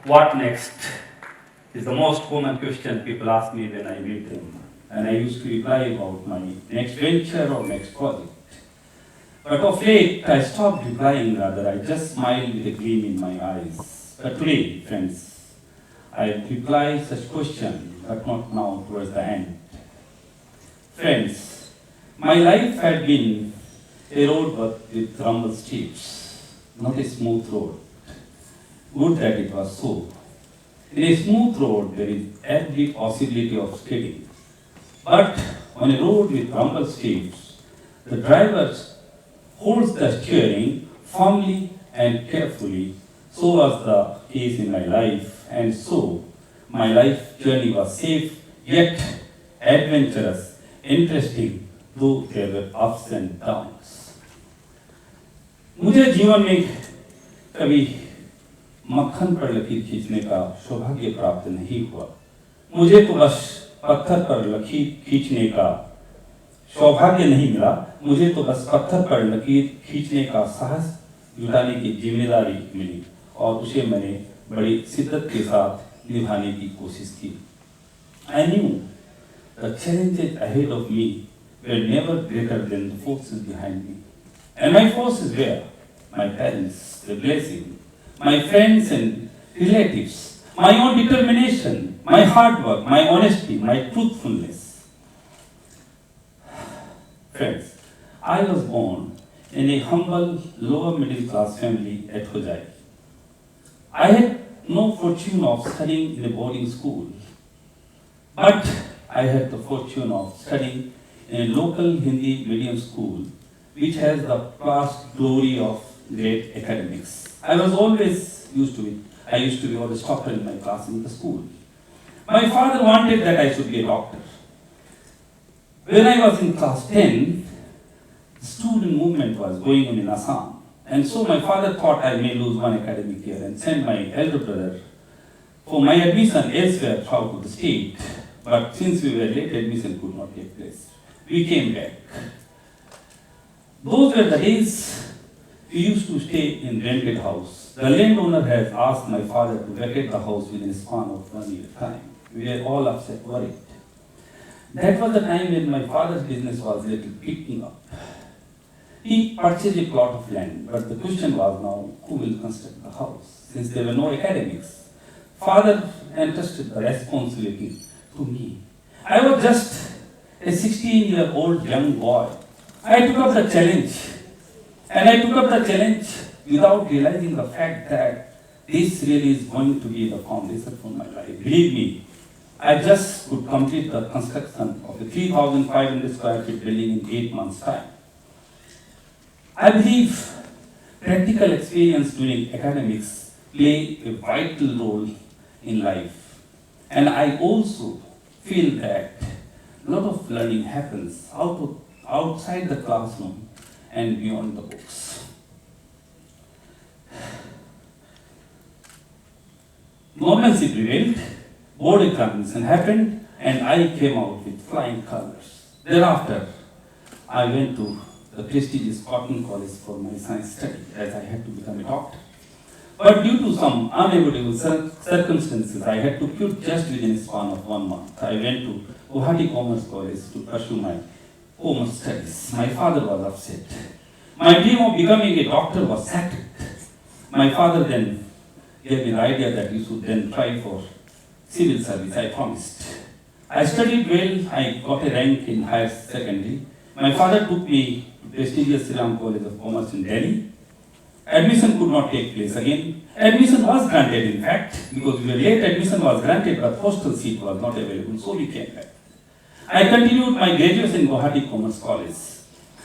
What next is the most common question people ask me when I meet them. And I used to reply about my next venture or next project. But of late, I stopped replying rather. I just smiled with a gleam in my eyes. But today, friends, I reply such question, but not now towards the end. Friends, my life had been a road with rumble steps, not a smooth road. Good that it was so. In a smooth road, there is every possibility of skidding. But on a road with rumble steps, the driver holds the steering firmly and carefully. So was the case in my life, and so my life journey was safe, yet adventurous, interesting, though there were ups and downs. मुझे जीवन में कभी मक्खन पर लकीर खींचने का सौभाग्य प्राप्त नहीं हुआ। मुझे तो बस पत्थर पर लकीर खींचने का सौभाग्य नहीं मिला, मुझे तो बस पत्थर पर लकीर खींचने का साहस जुटाने की जिम्मेदारी मिली और उसे मैंने बड़ी शिद्दत के साथ निभाने की कोशिश की। I knew the challenges ahead of me were never greater than the forces behind me. And my forces were my parents, the blessing, my friends and relatives, my own determination, my hard work, my honesty, my truthfulness. Friends, I was born in a humble, lower middle class family at Hojai. I had no fortune of studying in a boarding school, but I had the fortune of studying in a local Hindi medium school, which has the past glory of great academics. I used to be always topper in my class in the school. My father wanted that I should be a doctor. When I was in class 10, the student movement was going on in Assam. And so my father thought I may lose one academic year and send my elder brother for my admission elsewhere throughout the state. But since we were late, admission could not take place. We came back. Those were the days we used to stay in rented house. The landowner has asked my father to vacate the house within a span of 1 year time. We were all upset, worried. That was the time when my father's business was little picking up. He purchased a plot of land, but the question was now, who will construct the house? Since there were no academics, father entrusted the responsibility to me. I was just a 16-year-old young boy. I took up the challenge. And I took up the challenge without realizing the fact that this really is going to be the foundation for my life. Believe me, I just could complete the construction of a 3,500 square feet building in 8 months' time. I believe practical experience during academics play a vital role in life. And I also feel that a lot of learning happens outside the classroom and beyond the books. Normalcy prevailed, board examination happened, and I came out with flying colors. Thereafter, I went to the prestigious Cotton College for my science study, as I had to become a doctor. But due to some unavoidable circumstances, I had to quit just within a span of 1 month. I went to Guwahati Commerce College to pursue my commerce studies. My father was upset. My dream of becoming a doctor was shattered. My father then gave me the idea that you should then try for civil service. I promised. I studied well. I got a rank in higher secondary. My father took me to prestigious Sri Ram College of Commerce in Delhi. Admission could not take place again. Admission was granted, in fact, because we were late. Admission was granted, but hostel seat was not available, so we came back. I continued my graduation in Guwahati Commerce College.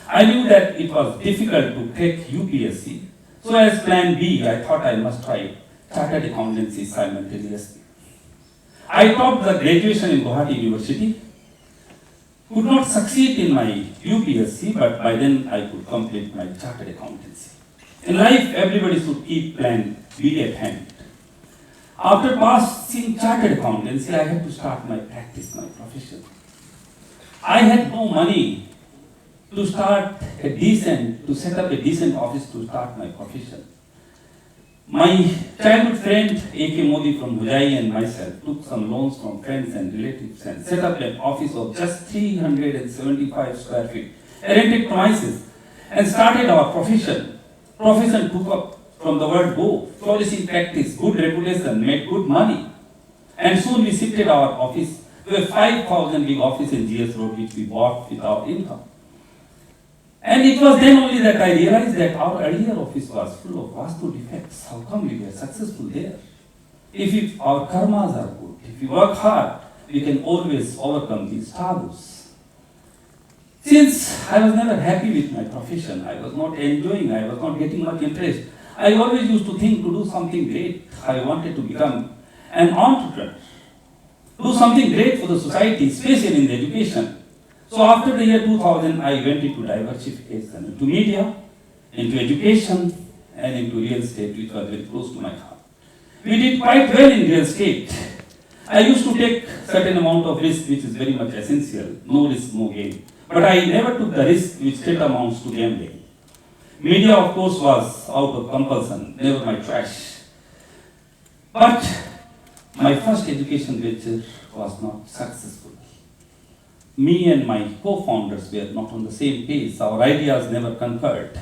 I knew that it was difficult to take UPSC, so as plan B, I thought I must try chartered accountancy simultaneously. I topped the graduation in Guwahati University, could not succeed in my UPSC, but by then I could complete my chartered accountancy. In life, everybody should keep plan B at hand. After passing chartered accountancy, I had to start my practice, my profession. I had no money to set up a decent office to start my profession. My childhood friend A.K Modi from Ujjayi and myself took some loans from friends and relatives and set up an office of just 375 square feet, rented premises, and started our profession. Profession took up from the word go, flourishing practice, good reputation, made good money. And soon we shifted our office to a 5,000 big office in GS Road, which we bought with our income. And it was then only that I realized that our earlier office was full of vastu defects. How come we were successful there? If our karmas are good, if we work hard, we can always overcome these taboos. Since I was never happy with my profession, I was not enjoying, I was not getting much interest, I always used to think to do something great. I wanted to become an entrepreneur, do something great for the society, especially in the education. So after the year 2000, I went into diversification, into media, into education, and into real estate, which was very close to my heart. We did quite well in real estate. I used to take certain amount of risk, which is very much essential. No risk, no gain. But I never took the risk which still amounts to gambling. Media, of course, was out of compulsion, never my trash. But my first education venture was not successful. Me and my co-founders were not on the same page. Our ideas never concurred.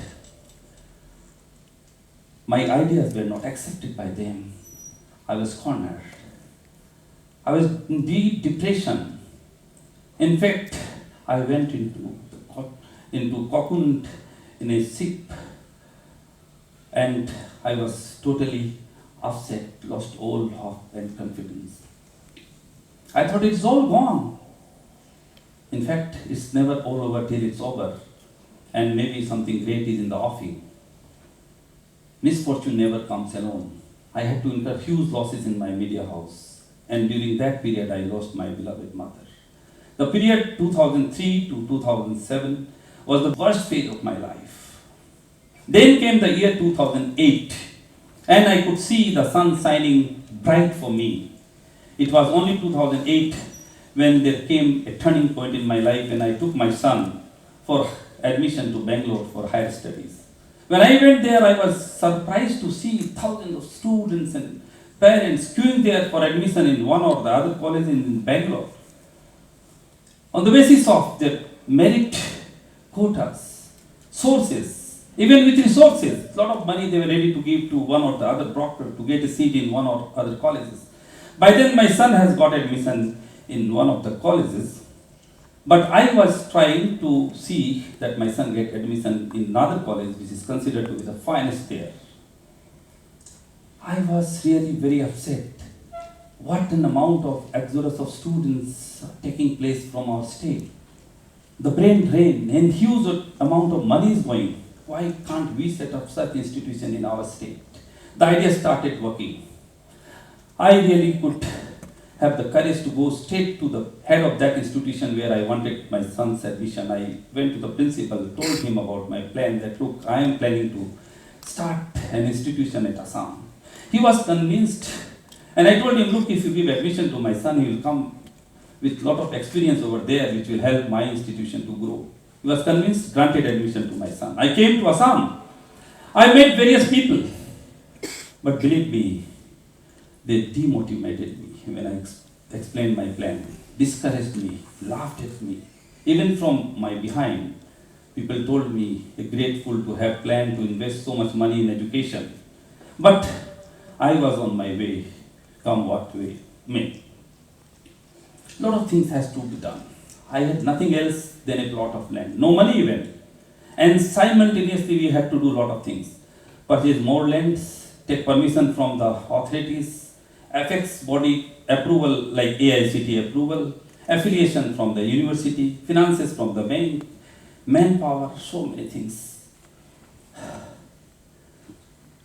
My ideas were not accepted by them. I was cornered. I was in deep depression. In fact, I went into cocoon in a ship, and I was totally upset, lost all hope and confidence. I thought it's all gone. In fact, it's never all over till it's over, and maybe something great is in the offing. Misfortune never comes alone. I had to incur huge losses in my media house, and during that period I lost my beloved mother. The period 2003 to 2007 was the worst phase of my life. Then came the year 2008, and I could see the sun shining bright for me. It was only 2008 when there came a turning point in my life when I took my son for admission to Bangalore for higher studies. When I went there, I was surprised to see thousands of students and parents queuing there for admission in one or the other college in Bangalore. On the basis of their merit quotas, sources, even with resources, a lot of money they were ready to give to one or the other broker to get a seat in one or other colleges. By then my son has got admission in one of the colleges, but I was trying to see that my son get admission in another college which is considered to be the finest there. I was really very upset. What an amount of exodus of students taking place from our state. The brain drain and huge amount of money is going. Why can't we set up such institution in our state? The idea started working. I really could have the courage to go straight to the head of that institution where I wanted my son's admission. I went to the principal, told him about my plan that look, I am planning to start an institution at Assam. He was convinced, and I told him, look, if you give admission to my son, he will come with a lot of experience over there which will help my institution to grow. He was convinced, granted admission to my son. I came to Assam. I met various people, but believe me, they demotivated me when I explained my plan, discouraged me, laughed at me. Even from my behind, people told me, grateful to have planned to invest so much money in education. But I was on my way, come what way may. A lot of things has to be done. I had nothing else than a plot of land, no money even. And simultaneously we had to do a lot of things. Purchase more lands, take permission from the authorities, FX body approval like AICT approval, affiliation from the university, finances from the bank, manpower, so many things.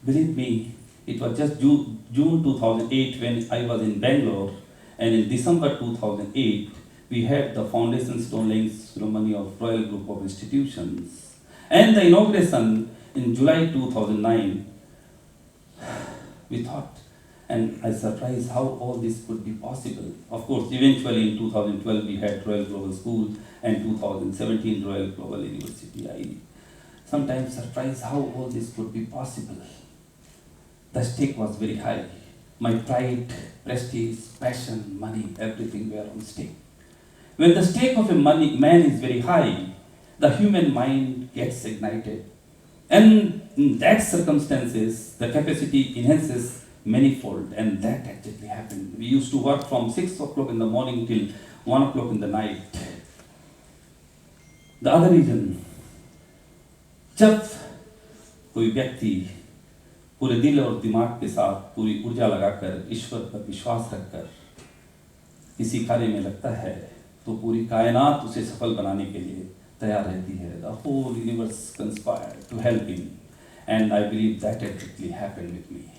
Believe me, it was just June 2008 when I was in Bangalore, and in December 2008, we had the foundation stone laying ceremony of Royal Group of Institutions. And the inauguration in July 2009, we thought, and I was surprised how all this could be possible. Of course, eventually in 2012, we had Royal Global School, and 2017, Royal Global University. I sometimes surprised how all this could be possible. The stake was very high. My pride, prestige, passion, money, everything were on stake. When the stake of a man is very high, the human mind gets ignited. And in that circumstances, the capacity enhances manifold, and that actually happened. We used to work from 6 o'clock in the morning till 1 o'clock in the night. The other reason, जब कोई व्यक्ति पूरे दिल और दिमाग के साथ पूरी ऊर्जा लगाकर ईश्वर पर विश्वास रखकर किसी कार्य में लगता है तो पूरी कायनात उसे सफल बनाने के लिए तैयार रहती है. The whole universe conspired to help him, and I believe that actually happened with me.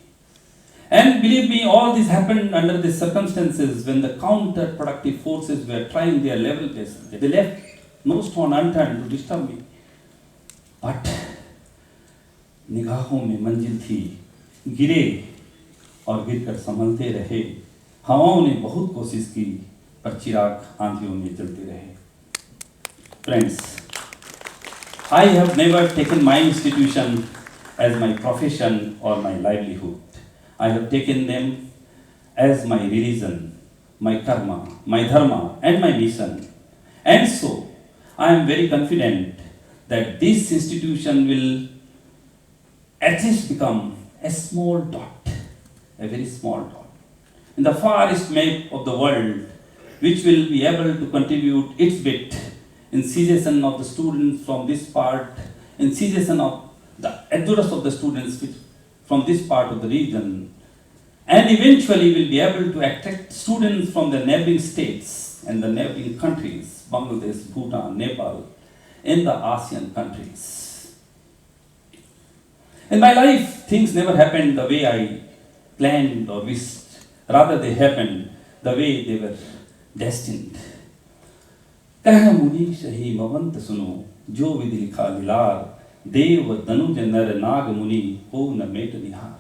And believe me, all this happened under the circumstances when the counterproductive forces were trying their level best. They left no stone unturned to disturb me. But निगाहों में मंजिल थी, गिरे और गिरकर संभलते रहे. हवाओं ने बहुत कोशिश की, पर चिराग आंधियों में जलते रहे. Friends, I have never taken my institution as my profession or my livelihood. I have taken them as my religion, my karma, my dharma, and my mission. And so, I am very confident that this institution will at least become a small dot, a very small dot, in the farthest map of the world, which will be able to contribute its bit in cessation of the students from this part, in cessation of the exodus of the students from this part of the region, and eventually will be able to attract students from the neighboring states and the neighboring countries, Bangladesh, Bhutan, Nepal, and the ASEAN countries. In my life, things never happened the way I planned or wished. Rather, they happened the way they were destined. कह मुनि सही मवंत सुनो, जो विधि लिखा लीलार, देव दनुज नर नाग मुनि हो न मेट निहार.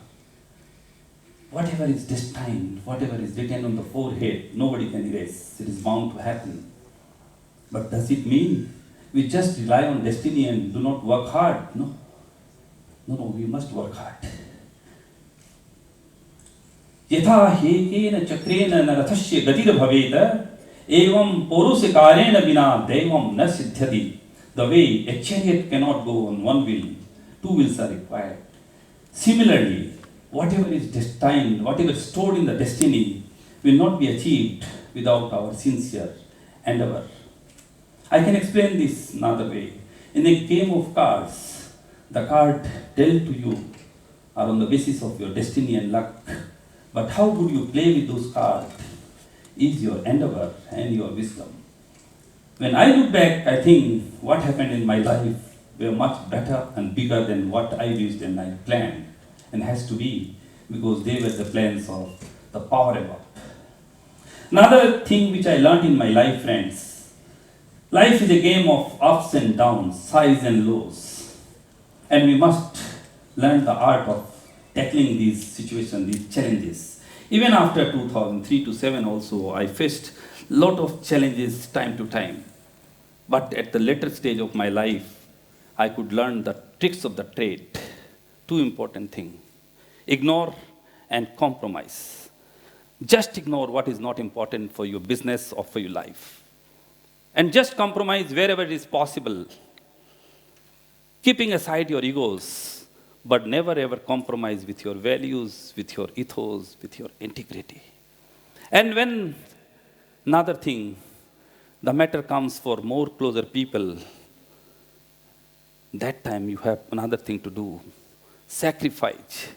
Whatever is destined, whatever is written on the forehead, nobody can erase. It is bound to happen. But does it mean we just rely on destiny and do not work hard? No. No, we must work hard. यथा हेकेन चक्रेण न रथस्य गतिर् भवेत्, एवं पौरुषकारेण विना दैवं न सिद्ध्यति. The way a chariot cannot go on one wheel, two wheels are required. Similarly, whatever is destined, whatever is stored in the destiny, will not be achieved without our sincere endeavor. I can explain this another way. In a game of cards, the card dealt to you are on the basis of your destiny and luck. But how would you play with those cards is your endeavor and your wisdom. When I look back, I think what happened in my life were much better and bigger than what I wished and I planned, and has to be, because they were the plans of the power above. Another thing which I learned in my life, friends, life is a game of ups and downs, highs and lows, and we must learn the art of tackling these situations, these challenges. Even after 2003 to 7 also, I faced a lot of challenges time to time. But at the later stage of my life, I could learn the tricks of the trade. Two important things: ignore and compromise. Just ignore what is not important for your business or for your life. And just compromise wherever it is possible, keeping aside your egos, but never ever compromise with your values, with your ethos, with your integrity. And when another thing, the matter comes for more closer people, that time you have another thing to do. Sacrifice.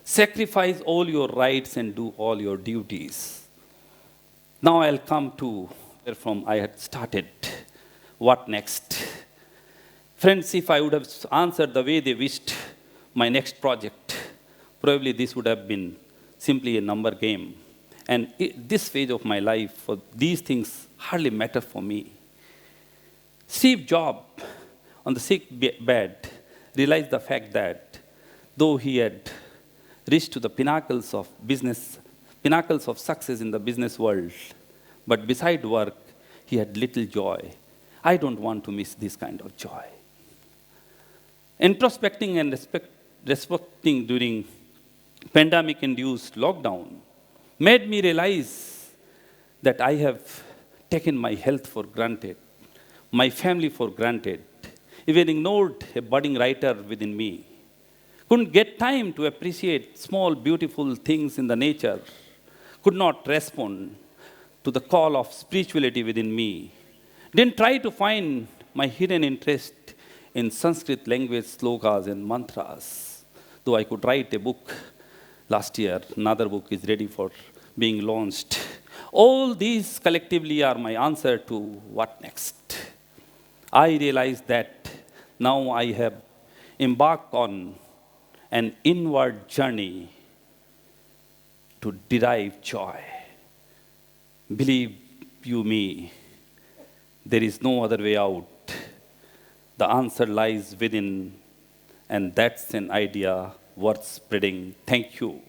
Sacrifice all your rights and do all your duties. Now I'll come to where from I had started. What next? Friends, if I would have answered the way they wished, my next project, probably this would have been simply a number game. And this phase of my life, for these things hardly matter for me. Steve Jobs, on the sick bed, realized the fact that though he had reached to the pinnacles of business, pinnacles of success in the business world, but beside work, he had little joy. I don't want to miss this kind of joy. Introspecting and respecting during pandemic-induced lockdown made me realize that I have taken my health for granted, my family for granted, even ignored a budding writer within me. Couldn't get time to appreciate small, beautiful things in the nature, could not respond to the call of spirituality within me. Didn't try to find my hidden interest in Sanskrit language slokas and mantras. Though I could write a book last year, another book is ready for being launched. All these collectively are my answer to what next. I realize that now I have embarked on an inward journey to derive joy. Believe you me, there is no other way out. The answer lies within, and that's an idea worth spreading. Thank you.